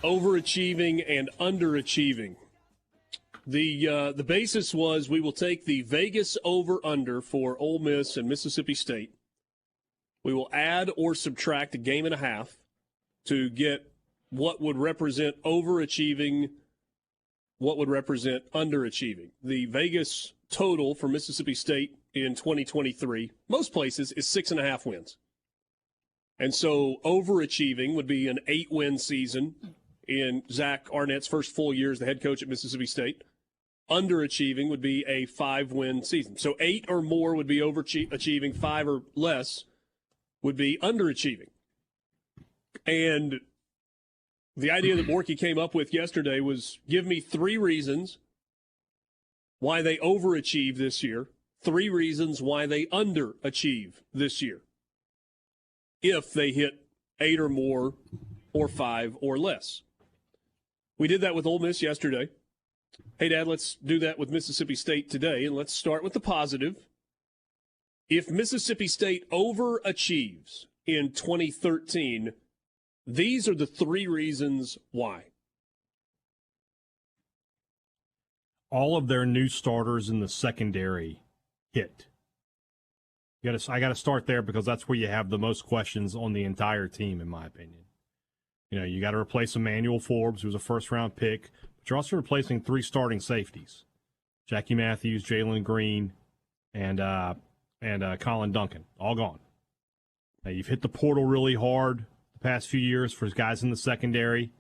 overachieving and underachieving. The basis was we will take the Vegas over-under for Ole Miss and Mississippi State. We will add or subtract a game and a half to get what would represent overachieving, what would represent underachieving. The Vegas total for Mississippi State in 2023, most places, is 6.5 wins. And so overachieving would be an 8-win season in Zach Arnett's first full year as the head coach at Mississippi State. Underachieving would be a 5-win season. So 8 or more would be overachieving, 5 or less would be underachieving. And the idea that Borky came up with yesterday was give me 3 reasons why they overachieve this year, 3 reasons why they underachieve this year, if they hit 8 or more or 5 or less. We did that with Ole Miss yesterday. Hey, Dad, let's do that with Mississippi State today, and let's start with the positive. If Mississippi State overachieves in 2013, these are the 3 reasons why. All of their new starters in the secondary hit. I got to start there because that's where you have the most questions on the entire team, in my opinion. You know, you got to replace Emmanuel Forbes, who was a first-round pick, but you're also replacing 3 starting safeties: Jackie Matthews, Jalen Green, and Colin Duncan, all gone. Now, you've hit the portal really hard the past few years for guys in the secondary,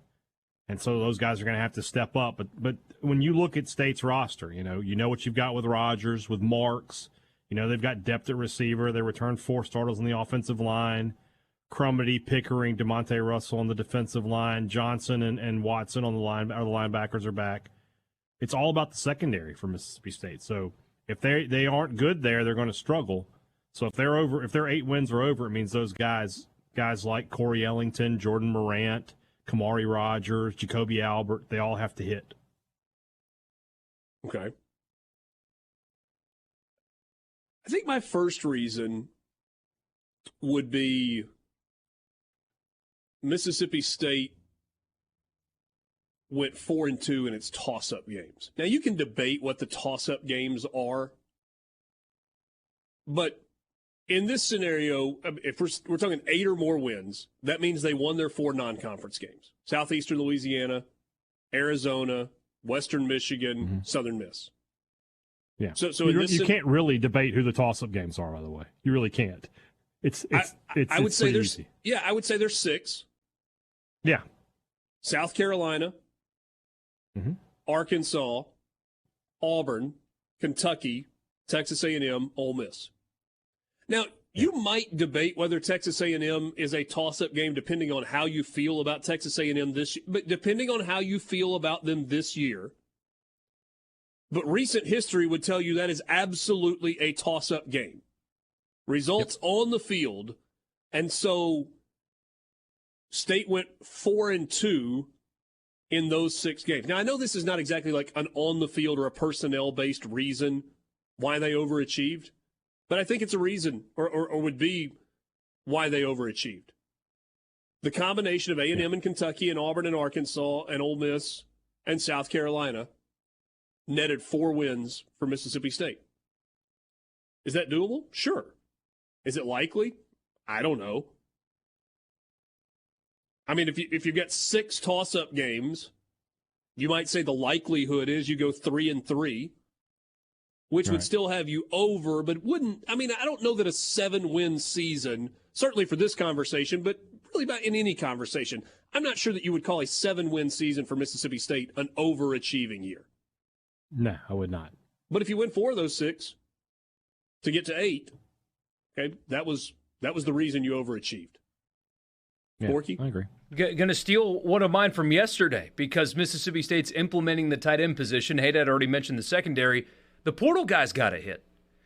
and so those guys are going to have to step up. But when you look at State's roster, you know what you've got with Rogers, with Marks. You know, they've got depth at receiver. They returned 4 starters on the offensive line. Crumity, Pickering, DeMonte Russell on the defensive line. Johnson and Watson on the line, or the linebackers are back. It's all about the secondary for Mississippi State. So if they aren't good there, they're going to struggle. So if their 8 wins are over, it means those guys like Corey Ellington, Jordan Morant, Kamari Rogers, Jacoby Albert, they all have to hit. Okay. I think my first reason would be Mississippi State went 4-2 in its toss-up games. Now, you can debate what the toss-up games are, but in this scenario, if we're talking 8 or more wins, that means they won their 4 non-conference games. Southeastern Louisiana, Arizona, Western Michigan, Southern Miss. Yeah. So you can't really debate who the toss-up games are, by the way. You really can't. I would say there's easy. Yeah, I would say there's 6. Yeah. South Carolina, Arkansas, Auburn, Kentucky, Texas A&M, Ole Miss. Now, you might debate whether Texas A&M is a toss-up game depending on how you feel about Texas A&M this year, but depending on how you feel about them this year. But recent history would tell you that is absolutely a toss-up game. Results on the field, and so State went 4-2 in those 6 games. Now, I know this is not exactly like an on-the-field or a personnel-based reason why they overachieved, but I think it's a reason, or would be why they overachieved. The combination of A&M and Kentucky and Auburn and Arkansas and Ole Miss and South Carolina netted 4 wins for Mississippi State. Is that doable? Sure. Is it likely? I don't know. I mean, if you've got 6 toss-up games, you might say the likelihood is you go 3-3, which would still have you over, but wouldn't. I mean, I don't know that a 7-win season, certainly for this conversation, but really about in any conversation, I'm not sure that you would call a 7-win season for Mississippi State an overachieving year. No, I would not. But if you win 4 of those 6 to get to 8, okay, that was the reason you overachieved. Yeah, Borky? I agree. Going to steal one of mine from yesterday because Mississippi State's implementing the tight end position. Haydad already mentioned the secondary. The portal guys got a hit.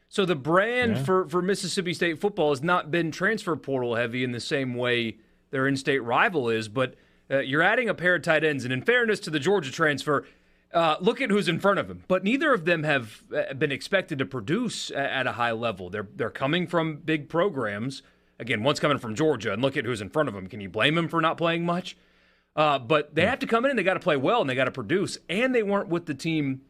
So the brand for Mississippi State football has not been transfer portal heavy in the same way their in-state rival is, but you're adding a pair of tight ends. And in fairness to the Georgia transfer, look at who's in front of him. But neither of them have been expected to produce at a high level. They're coming from big programs. Again, one's coming from Georgia, and look at who's in front of him. Can you blame him for not playing much? But they have to come in and they got to play well and they got to produce. And they weren't with the team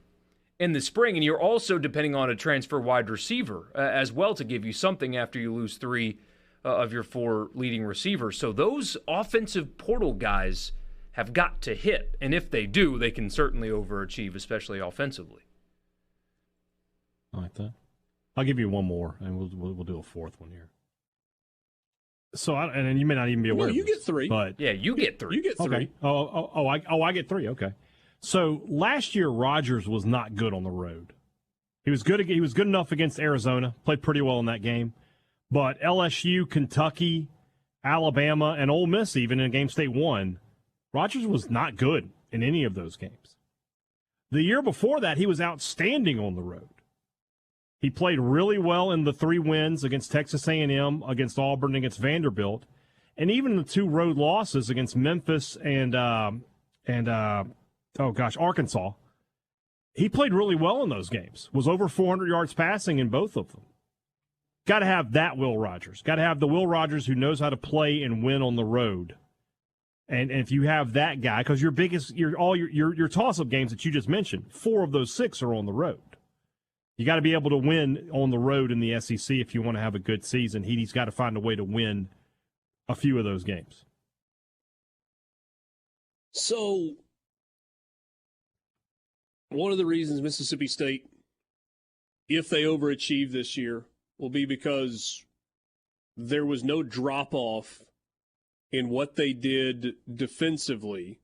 in the spring. And you're also depending on a transfer wide receiver as well to give you something after you lose 3 of your 4 leading receivers. So those offensive portal guys have got to hit. And if they do, they can certainly overachieve, especially offensively. I like that. I'll give you one more, and we'll do a fourth one here. So, and then you may not even be aware. No, you of this, get 3. but Yeah, you get 3. You get 3. Okay. I get 3. Okay. So last year, Rodgers was not good on the road. He was good. He was good enough against Arizona. Played pretty well in that game. But LSU, Kentucky, Alabama, and Ole Miss, even in game state 1, Rodgers was not good in any of those games. The year before that, he was outstanding on the road. He played really well in the 3 wins against Texas A&M, against Auburn, against Vanderbilt, and even the 2 road losses against Memphis and Arkansas. He played really well in those games. Was over 400 yards passing in both of them. Got to have that Will Rogers. Got to have the Will Rogers who knows how to play and win on the road. And if you have that guy, because your toss-up games that you just mentioned, 4 of those 6 are on the road. You got to be able to win on the road in the SEC if you want to have a good season. He's got to find a way to win a few of those games. So, one of the reasons Mississippi State, if they overachieve this year, will be because there was no drop-off in what they did defensively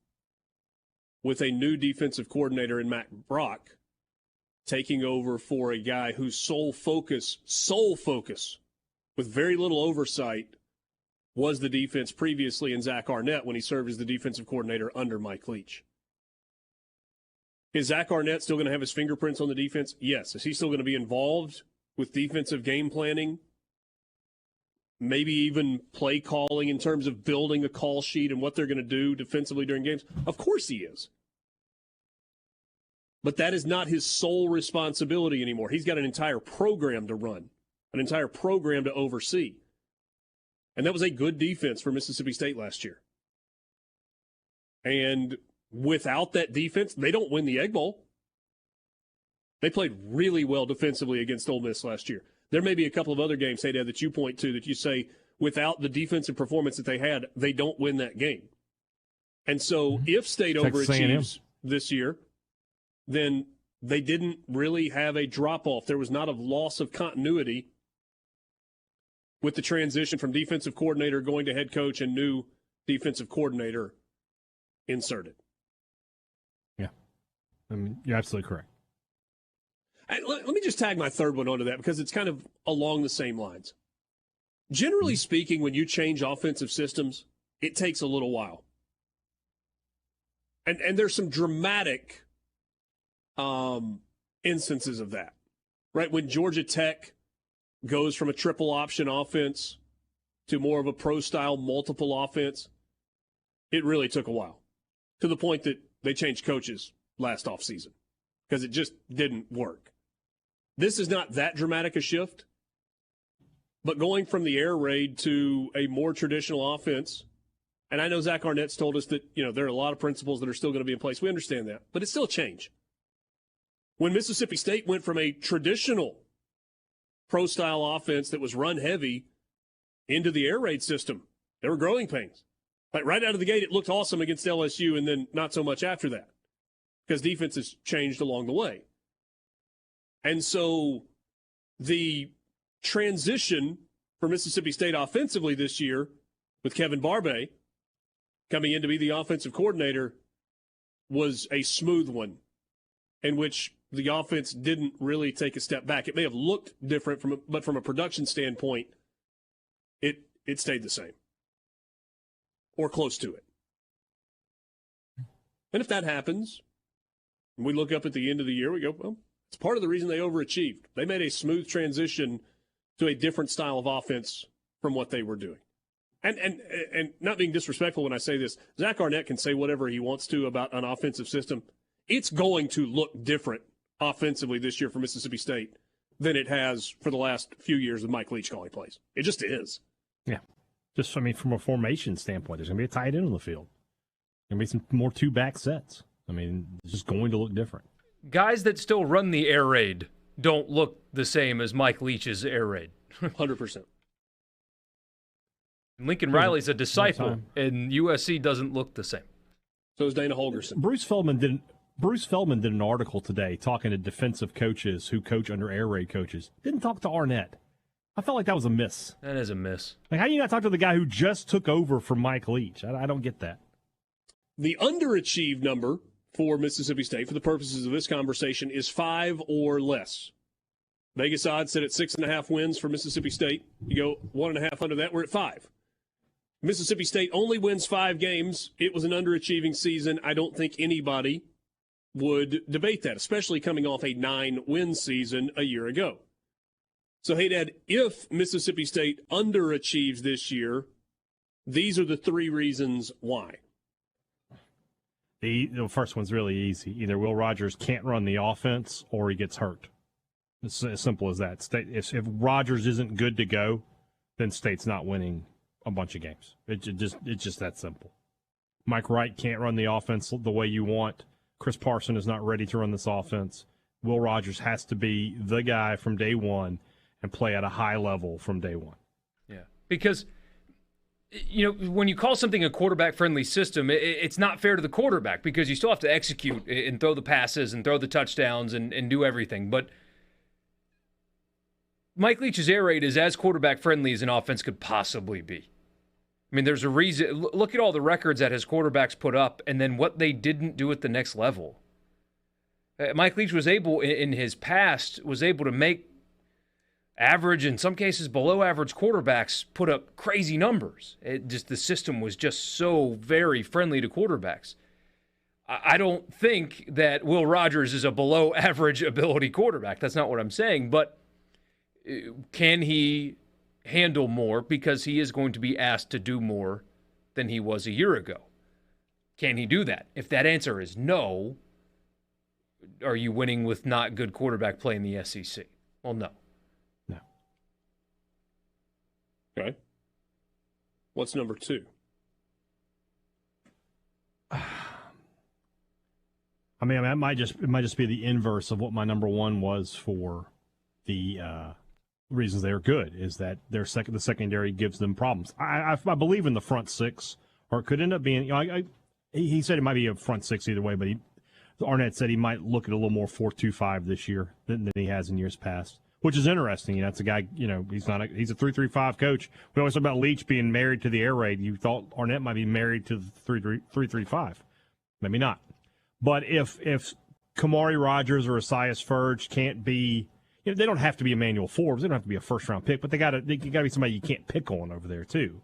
with a new defensive coordinator in Matt Brock, taking over for a guy whose sole focus, with very little oversight, was the defense previously in Zach Arnett when he served as the defensive coordinator under Mike Leach. Is Zach Arnett still going to have his fingerprints on the defense? Yes. Is he still going to be involved with defensive game planning? Maybe even play calling in terms of building a call sheet and what they're going to do defensively during games? Of course he is. But that is not his sole responsibility anymore. He's got an entire program to run, an entire program to oversee. And that was a good defense for Mississippi State last year. And without that defense, they don't win the Egg Bowl. They played really well defensively against Ole Miss last year. There may be a couple of other games, hey, Dad, that you point to that you say without the defensive performance that they had, they don't win that game. And so if State overachieves this year, then they didn't really have a drop-off. There was not a loss of continuity with the transition from defensive coordinator going to head coach and new defensive coordinator inserted. Yeah. I mean, you're absolutely correct. And let me just tag my third one onto that because it's kind of along the same lines. Generally speaking, when you change offensive systems, it takes a little while. And there's some dramatic instances of that, right? When Georgia Tech goes from a triple option offense to more of a pro-style multiple offense, it really took a while, to the point that they changed coaches last offseason because it just didn't work. This is not that dramatic a shift, but going from the air raid to a more traditional offense, and I know Zach Arnett's told us that, there are a lot of principles that are still going to be in place. We understand that, but it's still a change. When Mississippi State went from a traditional pro-style offense that was run heavy into the air raid system, there were growing pains. Like right out of the gate, it looked awesome against LSU, and then not so much after that because defenses changed along the way. And so the transition for Mississippi State offensively this year with Kevin Barbay coming in to be the offensive coordinator was a smooth one in which the offense didn't really take a step back. It may have looked different, but from a production standpoint, it stayed the same or close to it. And if that happens, and we look up at the end of the year, we go, well, it's part of the reason they overachieved. They made a smooth transition to a different style of offense from what they were doing. And not being disrespectful when I say this, Zach Arnett can say whatever he wants to about an offensive system. It's going to look different offensively this year for Mississippi State than it has for the last few years with Mike Leach calling plays. It just is. Yeah. Just, from a formation standpoint, there's going to be a tight end on the field. Going to be some more two-back sets. I mean, it's just going to look different. Guys that still run the air raid don't look the same as Mike Leach's air raid. 100%. Lincoln Riley's a disciple, and USC doesn't look the same. So is Dana Holgerson. Bruce Feldman did an article today talking to defensive coaches who coach under air raid coaches. Didn't talk to Arnett. I felt like that was a miss. That is a miss. Like, how do you not talk to the guy who just took over from Mike Leach? I don't get that. The underachieved number for Mississippi State, for the purposes of this conversation, is 5 or less. Vegas odds set at 6.5 wins for Mississippi State. You go 1.5 under that, we're at 5. Mississippi State only wins 5 games. It was an underachieving season. I don't think anybody would debate that, especially coming off a 9-win season a year ago. So, hey, Dad, if Mississippi State underachieves this year, these are the 3 reasons why. The first one's really easy. Either Will Rogers can't run the offense or he gets hurt. It's as simple as that. If Rogers isn't good to go, then State's not winning a bunch of games. It's just that simple. Mike Wright can't run the offense the way you want. Chris Parson is not ready to run this offense. Will Rogers has to be the guy from day one and play at a high level from day one. Yeah, because when you call something a quarterback-friendly system, it's not fair to the quarterback because you still have to execute and throw the passes and throw the touchdowns and do everything. But Mike Leach's air raid is as quarterback-friendly as an offense could possibly be. I mean, there's a reason. Look at all the records that his quarterbacks put up and then what they didn't do at the next level. Mike Leach was able, in his past, to make average, in some cases below average quarterbacks put up crazy numbers. The system was just so very friendly to quarterbacks. I don't think that Will Rogers is a below average ability quarterback. That's not what I'm saying. But can he handle more? Because he is going to be asked to do more than he was a year ago. Can he do that? If that answer is no, are you winning with not good quarterback play in the SEC? Well, no. No. Okay. What's number 2? I mean, it might just be the inverse of what my number 1 was for the reasons they are good, is that the secondary gives them problems. I believe in the front 6, or it could end up being. He said it might be a front 6 either way, but Arnett said he might look at a little more 4-2-5 this year than he has in years past, which is interesting. That's a guy. He's a 3-3-5 coach. We always talk about Leach being married to the air raid. You thought Arnett might be married to the 3-3-5. Maybe not. But if Kamari Rogers or Asias Ferge can't be, they don't have to be Emmanuel Forbes. They don't have to be a first-round pick, but they got to be somebody you can't pick on over there too.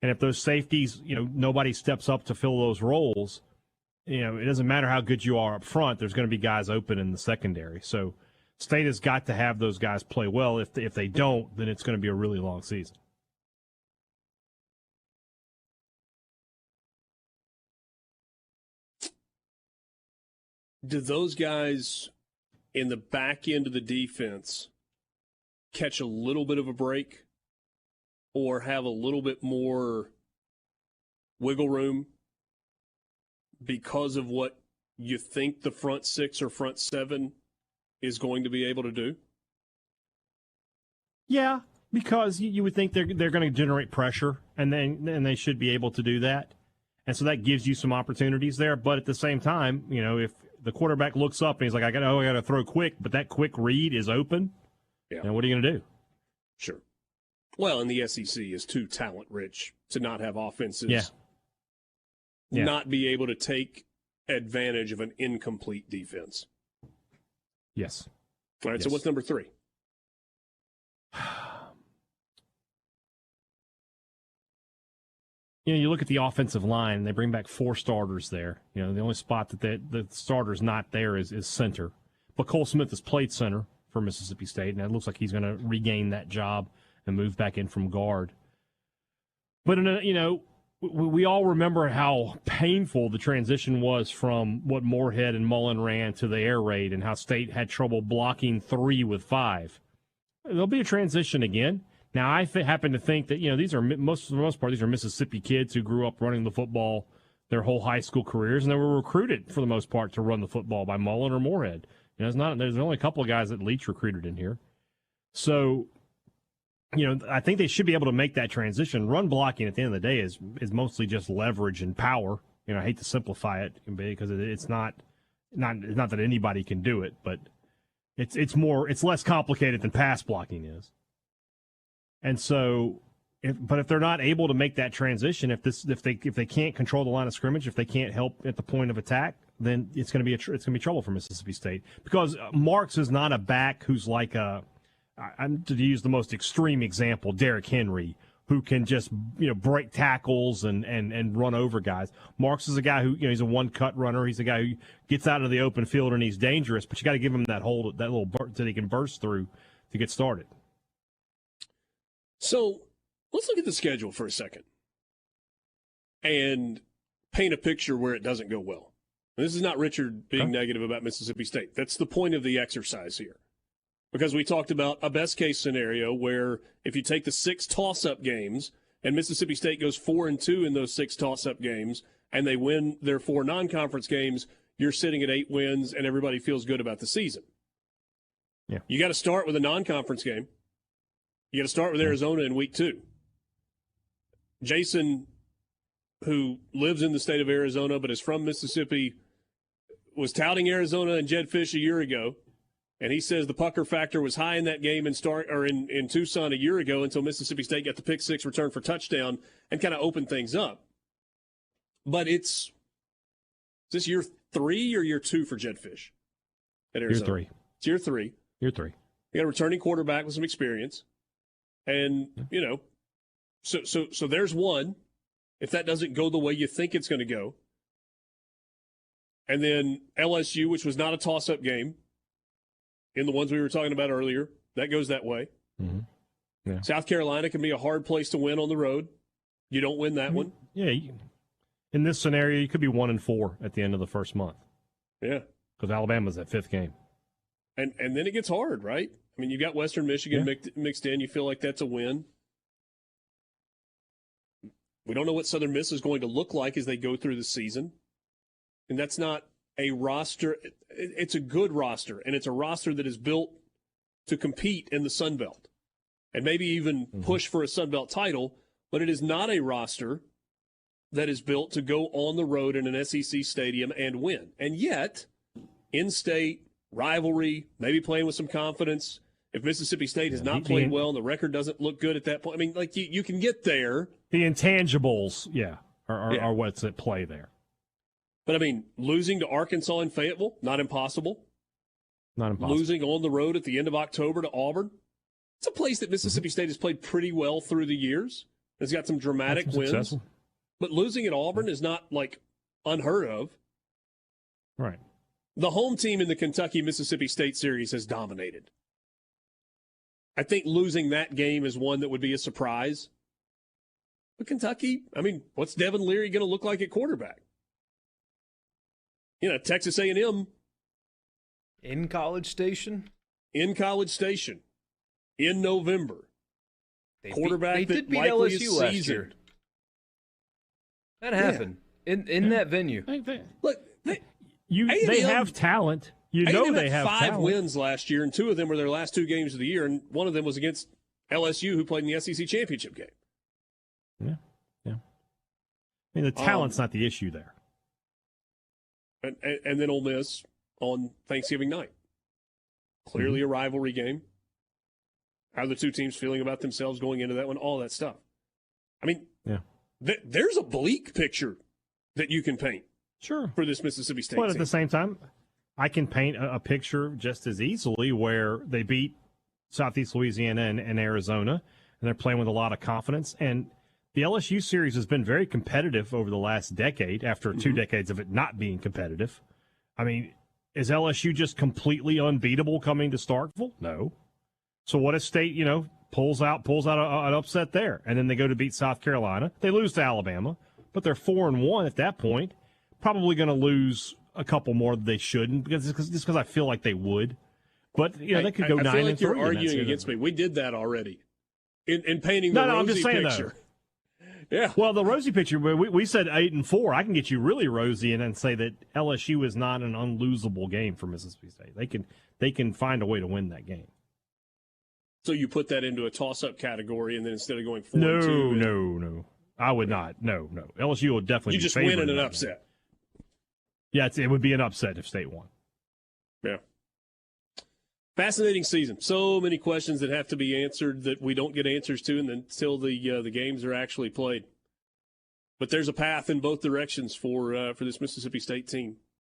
And if those safeties, nobody steps up to fill those roles, it doesn't matter how good you are up front. There's going to be guys open in the secondary. So State has got to have those guys play well. If they don't, then it's going to be a really long season. Do those guys in the back end of the defense catch a little bit of a break or have a little bit more wiggle room because of what you think the front 6 or front 7 is going to be able to do? Yeah, because you would think they're going to generate pressure, and they should be able to do that. And so that gives you some opportunities there. But at the same time, if the quarterback looks up and he's like, I got to throw quick, but that quick read is open, and what are you going to do? Sure. Well, and the SEC is too talent-rich to not have offenses not be able to take advantage of an incomplete defense. Yes. All right, so what's number 3? You look at the offensive line, they bring back 4 starters there. The only spot that the starter's not there is center. But Cole Smith has played center for Mississippi State, and it looks like he's going to regain that job and move back in from guard. But, we all remember how painful the transition was from what Moorhead and Mullen ran to the air raid and how State had trouble blocking 3 with 5. There'll be a transition again. Now, I happen to think that, these are, for the most part, these are Mississippi kids who grew up running the football their whole high school careers, and they were recruited for the most part to run the football by Mullen or Moorhead. There's only a couple of guys that Leach recruited in here. So, I think they should be able to make that transition. Run blocking at the end of the day is mostly just leverage and power. I hate to simplify it because it's not that anybody can do it, but it's less complicated than pass blocking is. And so, if they're not able to make that transition, if they can't control the line of scrimmage, if they can't help at the point of attack, then it's going to be trouble for Mississippi State, because Marks is not a back who's like I'm to use the most extreme example, Derrick Henry, who can just break tackles and run over guys. Marks is a guy who he's a one-cut runner. He's a guy who gets out of the open field and he's dangerous, but you got to give him that little burst that he can burst through to get started. So let's look at the schedule for a second and paint a picture where it doesn't go well. And this is not Richard being negative about Mississippi State. That's the point of the exercise here. Because we talked about a best-case scenario where if you take the 6 toss-up games and Mississippi State goes 4-2 in those 6 toss-up games and they win their 4 non-conference games, you're sitting at 8 wins and everybody feels good about the season. Yeah. You got to start with a non-conference game. You got to start with Arizona in week 2. Jason, who lives in the state of Arizona but is from Mississippi, was touting Arizona and Jed Fish a year ago. And he says the pucker factor was high in that game in Tucson a year ago until Mississippi State got the pick 6 return for touchdown and kind of opened things up. But is this year 3 or year 2 for Jed Fish at Arizona? Year 3. It's year 3. Year 3. You got a returning quarterback with some experience. And, so there's one. If that doesn't go the way you think it's going to go. And then LSU, which was not a toss-up game, in the ones we were talking about earlier, that goes that way. Mm-hmm. Yeah. South Carolina can be a hard place to win on the road. You don't win that one. Yeah. In this scenario, you could be 1-4 at the end of the first month. Yeah. Because Alabama's that 5th game. And then it gets hard, right? I mean, you got Western Michigan mixed in. You feel like that's a win. We don't know what Southern Miss is going to look like as they go through the season. And that's not a roster. It's a good roster, and it's a roster that is built to compete in the Sun Belt and maybe even push for a Sun Belt title, but it is not a roster that is built to go on the road in an SEC stadium and win. And yet, in-state rivalry, maybe playing with some confidence. If Mississippi State has not played well and the record doesn't look good at that point, I mean, like you can get there. The intangibles, are what's at play there. But, I mean, losing to Arkansas and Fayetteville, not impossible. Not impossible. Losing on the road at the end of October to Auburn. It's a place that Mississippi State has played pretty well through the years. It's got some dramatic wins. Successful. But losing at Auburn is not, unheard of. Right. The home team in the Kentucky-Mississippi State series has dominated. I think losing that game is one that would be a surprise. But Kentucky, I mean, what's Devin Leary going to look like at quarterback? Texas A&M. In College Station? In College Station. In November. They did beat LSU last year. That happened. In that venue. Look, they have talent. They have 5 talent. wins last year, and 2 of them were their last 2 games of the year, and one of them was against LSU, who played in the SEC championship game. Yeah. I mean, the talent's not the issue there. And then Ole Miss on Thanksgiving night. Clearly a rivalry game. How are the 2 teams feeling about themselves going into that one? All that stuff. I mean, there's a bleak picture that you can paint. Sure. For this Mississippi State But team. at the same time, I can paint a picture just as easily where they beat Southeast Louisiana and Arizona, and they're playing with a lot of confidence. And the LSU series has been very competitive over the last decade after 2 decades of it not being competitive. I mean, is LSU just completely unbeatable coming to Starkville? No. So what if State, pulls out an upset there, and then they go to beat South Carolina? They lose to Alabama, but they're 4-1 at that point. Probably going to lose a couple more than they shouldn't because I feel like they would. But they could go 9-3. I feel like you're arguing against me. We did that already in painting the rosy picture. Yeah. Well, the rosy picture, we said 8-4. I can get you really rosy and then say that LSU is not an unlosable game for Mississippi State. They can find a way to win that game. So you put that into a toss-up category, and then instead of going 4-2, No. I would not. No. LSU will definitely. You just win in an upset. Yeah, it would be an upset if State won. Yeah. Fascinating season. So many questions that have to be answered that we don't get answers to until the games are actually played. But there's a path in both directions for this Mississippi State team.